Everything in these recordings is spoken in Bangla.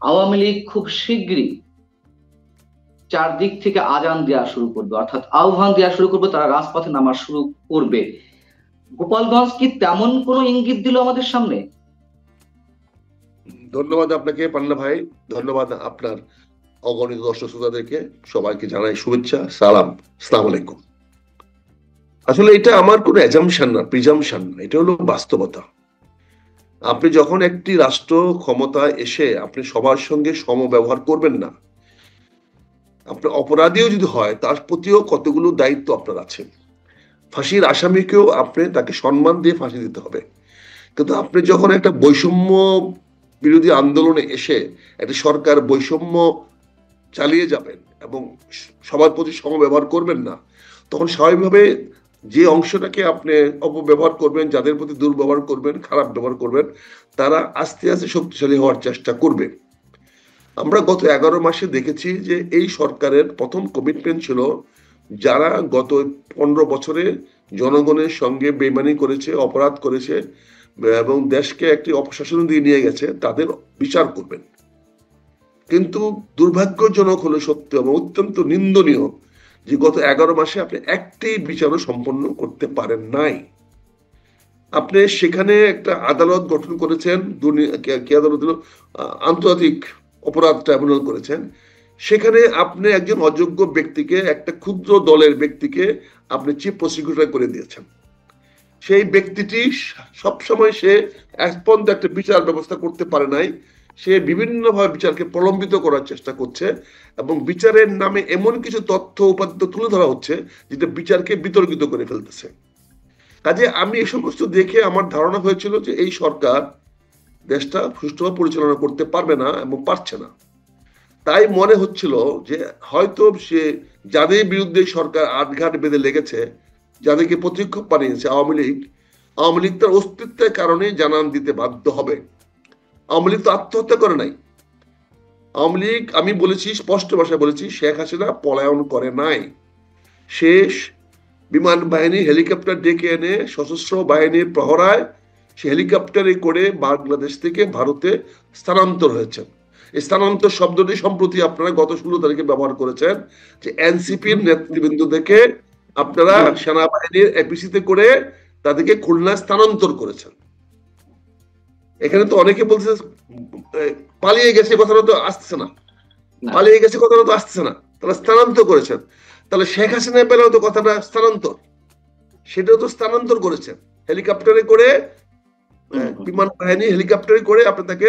আওয়ামী লীগ খুব শিগগিরই চারদিক থেকে আজান দেওয়া শুরু করবে, অর্থাৎ আহ্বান দেওয়া শুরু করবে, তারা রাজপথে নামা শুরু করবে। গোপালগঞ্জ কি তেমন কোনো ইঙ্গিত দিল আমাদের সামনে? ধন্যবাদ আপনাকে পান্না ভাই। ধন্যবাদ আপনার অগণিত দর্শক শ্রোতাদেরকে। সবাইকে জানাই শুভেচ্ছা, সালাম, আসসালামু আলাইকুম। আসলে এটা আমার কোনো অ্যাজাম্পশন না, প্রিজাম্পশন না, এটা হলো বাস্তবতা। আপনি যখন একটি রাষ্ট্র ক্ষমতায় এসে আপনি সবার সঙ্গে সমব্যবহার করবেন না, আপনার অপরাধীও যদি হয় তার প্রতিও কতগুলো দায়িত্ব আপনার আছে। ফাঁসির আসামিকেও আপনি তাকে সম্মান দিয়ে ফাঁসি দিতে হবে। কিন্তু আপনি যখন একটা বৈষম্য বিরোধী আন্দোলনে এসে একটা সরকার বৈষম্য চালিয়ে যাবেন এবং সবার প্রতি সমব্যবহার করবেন না, তখন স্বাভাবিকভাবে যে অংশটাকে আপনি অপব্যবহার করবেন, যাদের প্রতি দুর্ব্যবহার করবেন, খারাপ ব্যবহার করবেন, তারা আস্তে আস্তে শক্তিশালী হওয়ার চেষ্টা করবে। আমরা গত 11 মাসে দেখেছি যে এই সরকারের প্রথম কমিটমেন্ট ছিল যারা গত 15 বছরে জনগণের সঙ্গে বেইমানি করেছে, অপরাধ করেছে এবং দেশকে একটি অপশাসন দিয়ে নিয়ে গেছে, তাদের বিচার করবেন। কিন্তু দুর্ভাগ্যজনক হলো সত্য এবং অত্যন্ত নিন্দনীয় যে গত 11 মাসে আপনি একটি বিচারও সম্পন্ন করতে পারেন নাই। আপনি সেখানে একটা আদালত গঠন করেছেন, কি আদালত হলো, আন্তর্জাতিক অপরাধ ট্রাইব্যুনাল করেছেন। সেখানে আপনি একজন অযোগ্য ব্যক্তিকে, একটা ক্ষুদ্র দলের ব্যক্তিকে আপনি চিফ প্রসিকিউটর করে দিয়েছেন। সেই ব্যক্তিটি সবসময় সে এক পর্যন্ত একটা বিচার ব্যবস্থা করতে পারে নাই। সে বিভিন্নভাবে বিচারকে প্রলম্বিত করার চেষ্টা করছে এবং বিচারের নামে এমন কিছু তথ্য উপাত্ত তুলে ধরা হচ্ছে যেটা বিচারকে বিতর্কিত করে ফেলতেছে। কাজে আমি এই সমস্ত দেখে আমার ধারণা হয়েছিল যে এই সরকার দেশটা সুষ্ঠুভাবে পরিচালনা করতে পারবে না এবং পারছে না। তাই মনে হচ্ছিল যে হয়তো সে যাদের বিরুদ্ধে সরকার আটঘাট বেঁধে লেগেছে, যাদেরকে প্রতিক্ষোভ বানিয়েছে আওয়ামী লীগ তার অস্তিত্বের কারণে জানান দিতে বাধ্য হবে। আওয়ামী লীগ তো আত্মহত্যা করে নাই। আওয়ামী লীগ, আমি বলেছি, স্পষ্ট ভাষায় বলেছি, শেখ হাসিনা পলায়ন করে নাই। শেষ বিমান বাহিনী হেলিকপ্টার ডেকে এনে সশস্ত্র বাহিনীর প্রহরায় সে হেলিকপ্টারে করে বাংলাদেশ থেকে ভারতে স্থানান্তর হয়েছেন। স্থানান্তর শব্দটি সম্প্রতি আপনারা গত 16 তারিখে ব্যবহার করেছেন যে এনসিপির নেতৃবৃন্দ থেকে আপনারা সেনাবাহিনীর এপিসিতে করে তাদেরকে খুলনা স্থানান্তর করেছেন। এখানে তো অনেকে বলছে পালিয়ে গেছে, কথাটা তো আসছে না। পালিয়ে গেছে কথাটা তো আসছে না, তারা স্থানান্তর করেছেন। তাহলে শেখ হাসিনা পেলেও তো কথাটা স্থানান্তর, সেটাও তো স্থানান্তর করেছেন হেলিকপ্টারে করে, বিমান বাহিনী হেলিকপ্টারে করে আপনি তাকে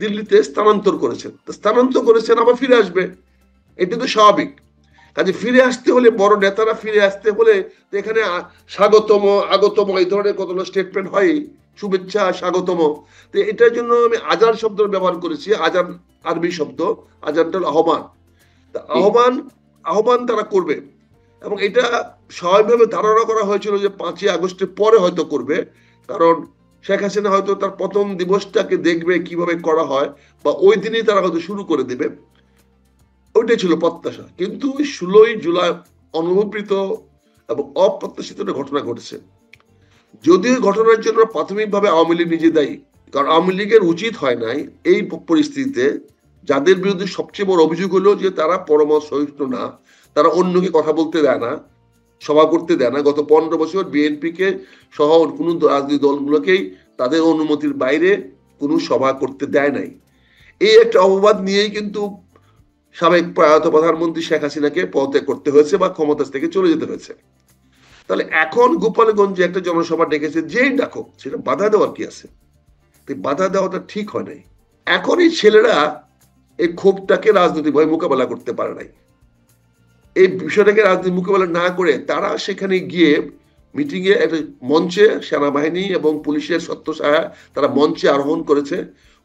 দিল্লিতে স্থানান্তর করেছেন। স্থানান্তর করেছেন, আবার ফিরে আসবে, এটা তো স্বাভাবিক। কাজে ফিরে আসতে হলে, বড় নেতারা ফিরে আসতে হলে এখানে স্বাগতম আগতম এই ধরনের কতগুলো স্টেটমেন্ট হয়, শুভেচ্ছা স্বাগতম। তো এটার জন্য আমি আজান শব্দ ব্যবহার করেছি। আজান আরবি শব্দ, আজানটা হলো আহ্বান। আহ্বান আহ্বান তারা করবে এবং এটা স্বাভাবিকভাবে ধারণা করা হয়েছিল যে 5ই আগস্টের পরে হয়তো করবে, কারণ শেখ হাসিনা হয়তো তার প্রথম দিবসটাকে দেখবে কিভাবে করা হয়, বা ওই দিনই তারা হয়তো শুরু করে দেবে, ওইটাই ছিল প্রত্যাশা। কিন্তু 16ই জুলাই অনুভূত এবং অপ্রত্যাশিত ঘটনা ঘটেছে। যদিও ঘটনার জন্য প্রাথমিকভাবে আওয়ামী লীগ নিজে দায়ী, কারণ আওয়ামী লীগের উচিত হয় নাই এই পরিস্থিতিতে, যাদের বিরুদ্ধে সবচেয়ে বড় অভিযোগ হলো যে তারা পরমত সহিষ্ণু না, তারা অন্যকে কথা বলতে দেয় না, সভা করতে দেয় না। গত 15 বছর বিএনপি কে সহ কোন রাজনৈতিক দলগুলোকেই তাদের অনুমতির বাইরে কোনো সভা করতে দেয় নাই। এই একটা অপবাদ নিয়েই কিন্তু সাবেক প্রয়াত প্রধানমন্ত্রী শেখ হাসিনাকে পদত্যাগ করতে হয়েছে বা ক্ষমতা থেকে চলে যেতে হয়েছে। তাহলে এখন গোপালগঞ্জে একটা জনসভা ডেকেছে, যেই ডাকো, সেটা বাধা দেওয়ার কি আছে? বাধা দেওয়াটা ঠিক হয় নাই। এখন এই ছেলেরা এই ক্ষোভটাকে রাজনৈতিকভাবে মোকাবেলা করতে পারে নাই। এই বিষয়টাকে রাজনৈতিক মোকাবেলা না করে তারা সেখানে গিয়ে মিটিং এ একটা মঞ্চে সেনাবাহিনী এবং পুলিশের ছত্রছায়া তারা মঞ্চে আরোহণ করেছে।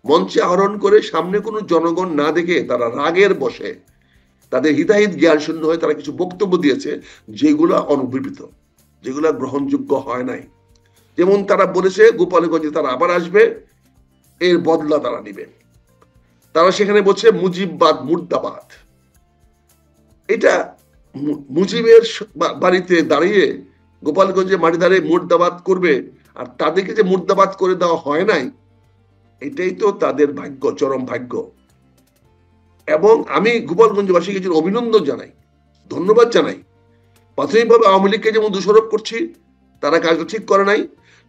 মঞ্চে আরোহণ করে সামনে কোনো জনগণ না দেখে তারা রাগের বসে, তাদের হিতাহিত জ্ঞান শূন্য হয়ে তারা কিছু বক্তব্য দিয়েছে যেগুলো অনভিপ্রেত, যেগুলো গ্রহণযোগ্য হয় নাই। যেমন তারা বলেছে গোপালগঞ্জে তারা আবার আসবে, এর বদলা তারা নিবে। তারা সেখানে বলছে মুজিববাদ মুর্দাবাদ। এটা মুজিবের বাড়িতে দাঁড়িয়ে গোপালগঞ্জে মাটি দাঁড়িয়ে মুর্দাবাদ করবে, আর তাদেরকে যে মুর্দাবাদ করে দেওয়া হয় নাই, এটাই তো তাদের ভাগ্য, চরম ভাগ্য। এবং আমি গোপালগঞ্জবাসীকে যেন অভিনন্দন জানাই, ধন্যবাদ জানাই। প্রাথমিকভাবে আওয়ামী লীগকে যেমন দোষারোপ করছি, তারা কাজটা ঠিক করে নাই,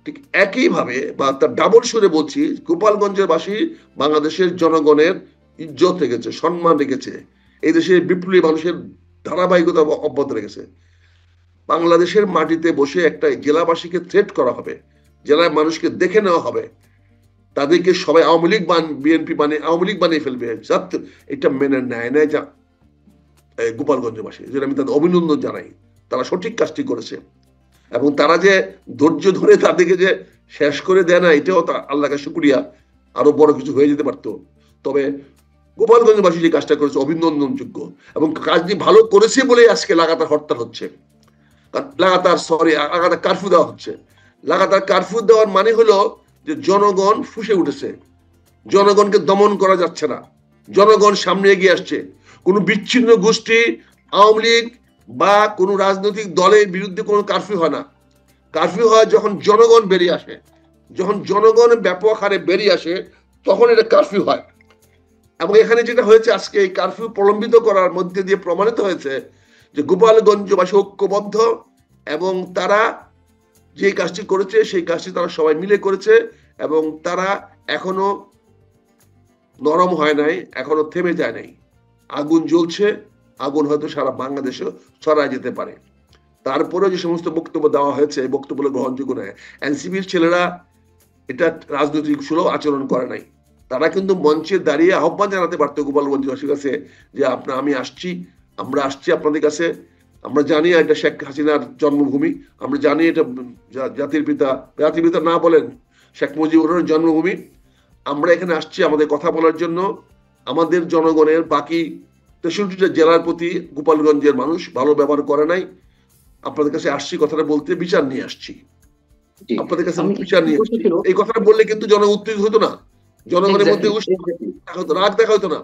ঠিক একইভাবে বা তার ডাবল সুরে বলছি, গোপালগঞ্জের বাসী বাংলাদেশের জনগণের ইজ্জত রেখেছে, সম্মান রেখেছে, এই দেশের বিপ্লবী মানুষের ধারাবাহিকতা অব্যাহত রেখেছে। বাংলাদেশের মাটিতে বসে একটা জেলাবাসীকে থ্রেট করা হবে, জেলার মানুষকে দেখে নেওয়া হবে, তাদেরকে সবাই আওয়ামী লীগ বিএনপি আওয়ামী লীগ বানিয়ে ফেলবে, এটা মেনে নেয় না যা গোপালগঞ্জবাসী। যেটা আমি তাদের অভিনন্দন জানাই, তারা সঠিক কাজটি করেছে। এবং তারা যে ধৈর্য ধরে তাদেরকে যে শেষ করে দেয় না, এটাও আল্লাহকে শুকরিয়া, আরো বড় কিছু হয়ে যেতে পারতো। তবে গোপালগঞ্জবাসী যে কাজটা করেছে অভিনন্দনযোগ্য, এবং কাজটি ভালো করেছে বলে আজকে লাগাতার হরতাল হচ্ছে, লাগাতার কারফিউ দেওয়া হচ্ছে। লাগাতার কারফিউ দেওয়ার মানে হলো যে জনগণ ফুঁসে উঠেছে, জনগণকে দমন করা যাচ্ছে না, জনগণ সামনে এগিয়ে আসছে। কোন বিচ্ছিন্ন গোষ্ঠী, আওয়ামী লীগ বা কোন রাজনৈতিক দলের বিরুদ্ধে কোনো কারফিউ হয় না। কারফিউ হয় যখন জনগণ বেরিয়ে আসে, যখন জনগণ ব্যাপক হারে বেরিয়ে আসে তখন এটা কারফিউ হয়। এবং এখানে যেটা হয়েছে আজকে, এই কারফিউ প্রলম্বিত করার মধ্যে দিয়ে প্রমাণিত হয়েছে যে গোপালগঞ্জবাসী ঐক্যবদ্ধ, এবং তারা যে কাজটি করেছে সেই কাজটি তারা সবাই মিলে করেছে, এবং তারা এখনো নরম হয় নাই, এখনো থেমে যায় নাই। আগুন জ্বলছে, আগুন হয়তো সারা বাংলাদেশে ছড়ায় যেতে পারে। তারপরে যে সমস্ত বক্তব্য দেওয়া হয়েছে, এই বক্তব্য গ্রহণযোগ্য নয়। এনসিপির ছেলেরা এটা রাজনৈতিক সুলভ আচরণ করে নাই। তারা কিন্তু মঞ্চে দাঁড়িয়ে আহ্বান জানাতে পারতো গোপালগঞ্জবাসীর কাছে যে আমরা আসছি আপনাদের কাছে। আমরা জানি এটা শেখ হাসিনার জন্মভূমি, আমরা জানি এটা জাতির পিতা না বলেন শেখ মুজিবুর জন্মভূমি। আমরা এখানে আসছি আমাদের কথা বলার জন্য। আমাদের জনগণের বাকি 63টা জেলার প্রতি গোপালগঞ্জের মানুষ ভালো ব্যবহার করে নাই। আপনাদের কাছে আসছি কথাটা বলতে, বিচার নিয়ে আসছি আপনাদের কাছে, বিচার নিয়ে আসছি। এই কথাটা বললে কিন্তু জনগণ উত্তেজিত হতো না, জনগণের মধ্যে রাগ দেখা হতো না।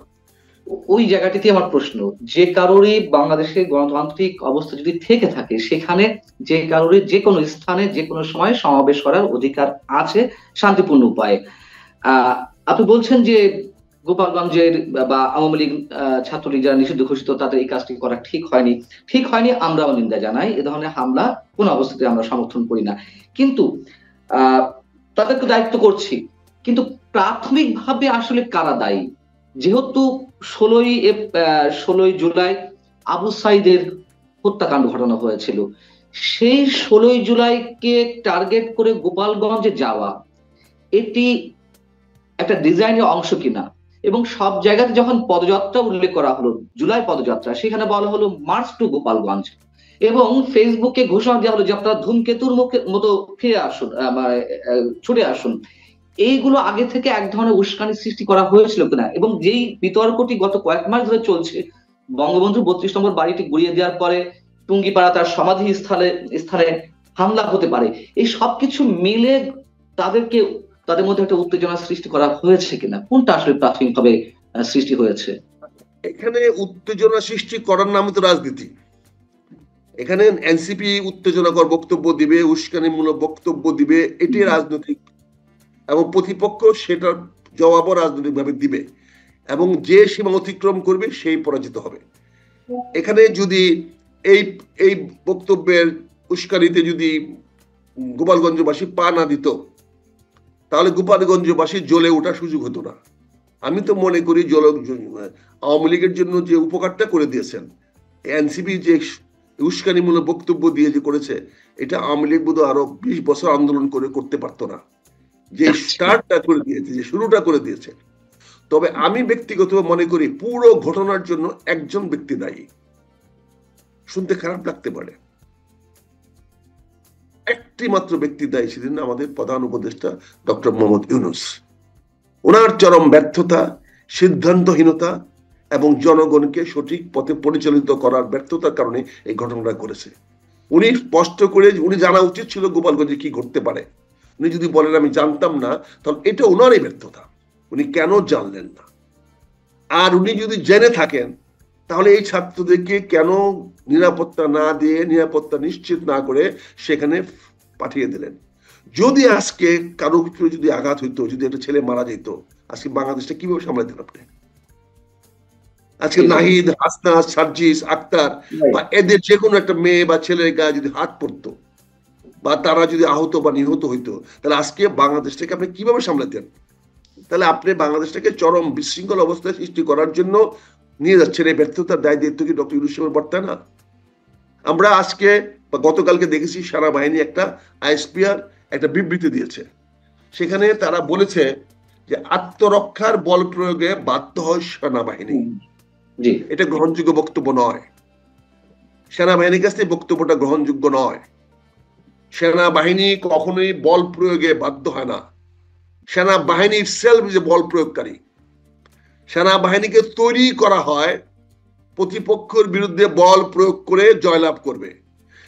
ওই জায়গাটিতে আমার প্রশ্ন, যে কারোরই বাংলাদেশের গণতান্ত্রিক অবস্থা যদি থেকে থাকে, সেখানে যে কারোরই যে কোনো স্থানে যে কোনো সময় সমাবেশ করার অধিকার আছে শান্তিপূর্ণ উপায়ে। আপনি বলছেন যে গোপালগঞ্জের বা আওয়ামী লীগ ছাত্রলীগ যারা নিষিদ্ধ ঘোষিত, তাদের এই কাজটি করা ঠিক হয়নি, আমরাও নিন্দা জানাই। এ ধরনের হামলা কোন অবস্থাতে আমরা সমর্থন করি না, কিন্তু তাদেরকে দায়িত্ব করছি। কিন্তু প্রাথমিকভাবে আসলে কারা দায়ী? যেহেতু 16ই জুলাই আবু সাইদের হত্যাকাণ্ড ঘটানো হয়েছিল, সেই 16ই জুলাইকে টার্গেট করে গোপালগঞ্জে যাওয়া, এটি একটা ডিজাইনের অংশ কিনা? এবং সব জায়গাতে যখন পদযাত্রা উল্লেখ করা হলো, জুলাই পদযাত্রা, সেখানে বলা হলো মার্চ টু গোপালগঞ্জ, এবং ফেসবুকে ঘোষণা দেওয়া হলো যে আপনারা ধূমকেতুর মতো ফিরে আসুন, ছুটে আসুন। এইগুলো আগে থেকে এক ধরনের উস্কানি সৃষ্টি করা হয়েছিল কিনা? এবং যেই বিতর্কটি গত কয়েক মাস ধরে চলছে, বঙ্গবন্ধু 32 নম্বর বাড়িটি গুড়িয়ে দেওয়ার পরে টুঙ্গিপাড়া তার সমাধি স্থানে হামলা হতে পারে, এই সবকিছু মিলে তাদের মধ্যে একটা উত্তেজনা সৃষ্টি করা হয়েছে কিনা? কোনটা আসলে প্রাথমিকভাবে সৃষ্টি হয়েছে? এখানে উত্তেজনা সৃষ্টি করার নামে তো রাজনীতি। এখানে এনসিপি উত্তেজনাকর বক্তব্য দিবে, উস্কানিমূলক বক্তব্য দিবে, এটি রাজনৈতিক, এবং প্রতিপক্ষ সেটার জবাবও রাজনৈতিক ভাবে দিবে, এবং যে সীমা অতিক্রম করবে সেই পরাজিত হবে। এখানে যদি এই বক্তব্যের উস্কানিতে যদি গোপালগঞ্জবাসী পা না দিত, তাহলে গোপালগঞ্জবাসী জ্বলে ওঠার সুযোগ হতো না। আমি তো মনে করি আওয়ামী লীগের জন্য যে উপকারটা করে দিয়েছেন, এনসিপি যে উস্কানিমূলক বক্তব্য দিয়ে যে করেছে, এটা আওয়ামী লীগ বোধ আরো 20 বছর আন্দোলন করতে পারতো না। যে স্টার্টটা করে দিয়েছে, যে শুরুটা করে দিয়েছে। তবে আমি ব্যক্তিগতভাবে মনে করি পুরো ঘটনার জন্য একজন ব্যক্তি দায়ী। শুনতে খারাপ লাগতে পারে, একটি মাত্র ব্যক্তি দায়ী, সেদিন আমাদের প্রধান উপদেষ্টা ডক্টর মোহাম্মদ ইউনূস। ওনার চরম ব্যর্থতা, সিদ্ধান্তহীনতা এবং জনগণকে সঠিক পথে পরিচালিত করার ব্যর্থতার কারণে এই ঘটনাটা ঘটেছে। উনি স্পষ্ট করে, উনি জানা উচিত ছিল গোপালগঞ্জে কি ঘটতে পারে। উনি যদি বলেন আমি জানতাম না, তাহলে এটা ওনারই ব্যর্থতা। উনি কেন জানলেন না? আর উনি যদি জেনে থাকেন, তাহলে এই ছাত্রদেরকে কেন নিরাপত্তা না দিয়ে, নিরাপত্তা নিশ্চিত না করে সেখানে পাঠিয়ে দিলেন? যদি আজকে কারো ভিতরে যদি আঘাত হইতো, যদি একটা ছেলে মারা যেত, আজকে বাংলাদেশটা কিভাবে সামলাতেন আপনি? আজকে নাহিদ, হাসনাত, সার্জিস, আক্তার বা এদের যে কোনো একটা মেয়ে বা ছেলের গায়ে যদি হাত পড়তো বা তারা যদি আহত বা নিহত হইতো, তাহলে আজকে বাংলাদেশটাকে আপনি কিভাবে সামলাতেন? তাহলে আপনি বাংলাদেশটাকে চরম বিশৃঙ্খল অবস্থায় সৃষ্টি করার জন্য নিয়ে যাচ্ছেন। এই ব্যর্থতার দায় দায়িত্ব কি ডক্টর ইউনূস সাহেবের বর্তায় না? আমরা আজকে বা গতকালকে দেখেছি সেনাবাহিনী একটা আইএসপিআর একটা বিবৃতি দিয়েছে, সেখানে তারা বলেছে যে আত্মরক্ষার বল প্রয়োগে বাধ্য হয় সেনাবাহিনী। এটা গ্রহণযোগ্য বক্তব্য নয়। সেনাবাহিনীর কাছে বক্তব্যটা গ্রহণযোগ্য নয়। সেনাবাহিনী কখনোই বল প্রয়োগে বাধ্য হয় না। সেনাবাহিনী সেলফ যে বল প্রয়োগকারী। সেনাবাহিনীকে তৈরি করা হয় প্রতিপক্ষের বিরুদ্ধে বল প্রয়োগ করে জয়লাভ করবে।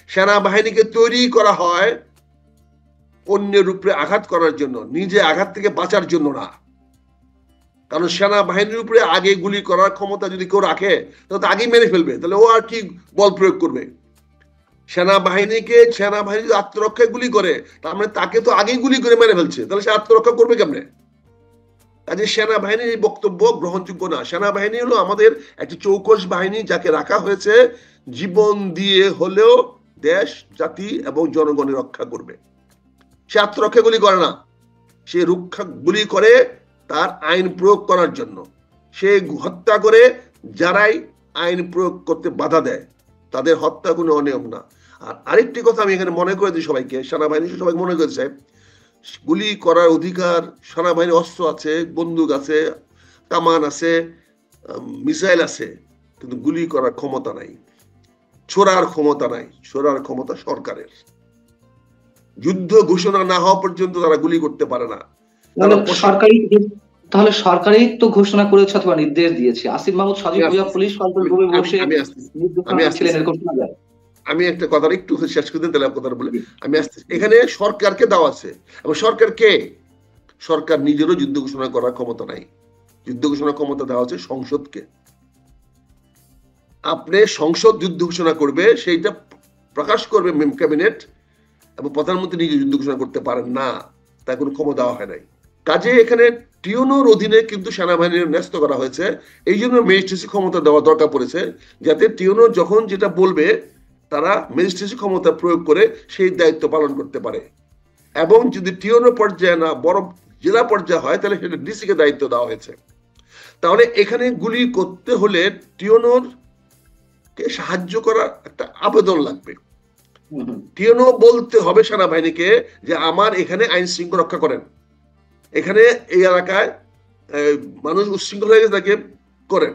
সেনাবাহিনীকে তৈরি করা হয় অন্যের উপরে আঘাত করার জন্য, নিজে আঘাত থেকে বাঁচার জন্য না। কারণ সেনাবাহিনীর উপরে আগে গুলি করার ক্ষমতা যদি কেউ রাখে তাহলে আগেই মেরে ফেলবে, তাহলে ও আর কি বল প্রয়োগ করবে? সেনাবাহিনী যদি আত্মরক্ষায় গুলি করে, তার মানে তাকে তো আগেই গুলি করে মেরে ফেলছে, তাহলে সে আত্মরক্ষা করবে কেমনে? কাজে সেনাবাহিনীর এই বক্তব্য গ্রহণযোগ্য না। সেনাবাহিনী হলো আমাদের একটি চৌকস বাহিনী, যাকে রাখা হয়েছে জীবন দিয়ে হলেও দেশ, জাতি এবং জনগণের রক্ষা করবে। সে আত্মরক্ষা গুলি করে না, সে রক্ষা গুলি করে তার আইন প্রয়োগ করার জন্য। সে হত্যা করে যারাই আইন প্রয়োগ করতে বাধা দেয় তাদের হত্যা কোনো অনিয়ম না। আর আরেকটি কথা আমি এখানে মনে করে দিই সবাইকে, সেনাবাহিনী সবাইকে মনে করেছে গুলি করার অধিকার সেনাবাহিনীর অস্ত্র আছে, বন্দুক আছে, কামান আছে, মিসাইল আছে, কিন্তু গুলি করার ক্ষমতা নাই, ছোড়ার ক্ষমতা নাই। ছোড়ার ক্ষমতা সরকারের। যুদ্ধ ঘোষণা না হওয়া পর্যন্ত তারা গুলি করতে পারে না। তাহলে সরকারই তো ঘোষণা করেছে অথবা নির্দেশ দিয়েছে। আসিফ মাহমুদ সজীব ভুইয়া পুলিশ কন্ট্রোল রুমে বসে আমি একটা কথা একটু শেষ করে দিন, তাহলে কথা বলে আমি আসতে। এখানে সরকারকে দেওয়া আছে, এবং সরকার কে? সরকার নিজেরও যুদ্ধ ঘোষণা করার ক্ষমতা নাই। যুদ্ধ ঘোষণার ক্ষমতা দেওয়া হচ্ছে সংসদকে। আপনি সংসদ যুদ্ধ ঘোষণা করবে, সেইটা প্রকাশ করবে ক্যাবিনেট, এবং প্রধানমন্ত্রী নিজে যুদ্ধ ঘোষণা করতে পারেন না, তার কোনো ক্ষমতা দেওয়া হয় নাই। কাজে এখানে টিওনোর অধীনে কিন্তু সেনাবাহিনীর ন্যস্ত করা হয়েছে। এই জন্য ম্যাজিস্ট্রেসি ক্ষমতা দেওয়া দরকার পড়েছে, যাতে টিওনো যখন যেটা বলবে তারা ম্যাজিস্ট্রেসি ক্ষমতা প্রয়োগ করে সেই দায়িত্ব পালন করতে পারে। এবং যদি টিওনো পর্যায়ে না বড় জেলা পর্যায়ে হয়, তাহলে সেটা ডিসি কে দায়িত্ব দেওয়া হয়েছে। তাহলে এখানে গুলি করতে হলে টিওনোর কে সাহায্য করার একটা আবেদন লাগবে। টিওনো বলতে হবে সেনাবাহিনীকে যে আমার এখানে আইন শৃঙ্খলা রক্ষা করেন, এখানে এই এলাকায় মানুষ উচ্ছৃঙ্খল হয়ে গেছে, তাকে করেন।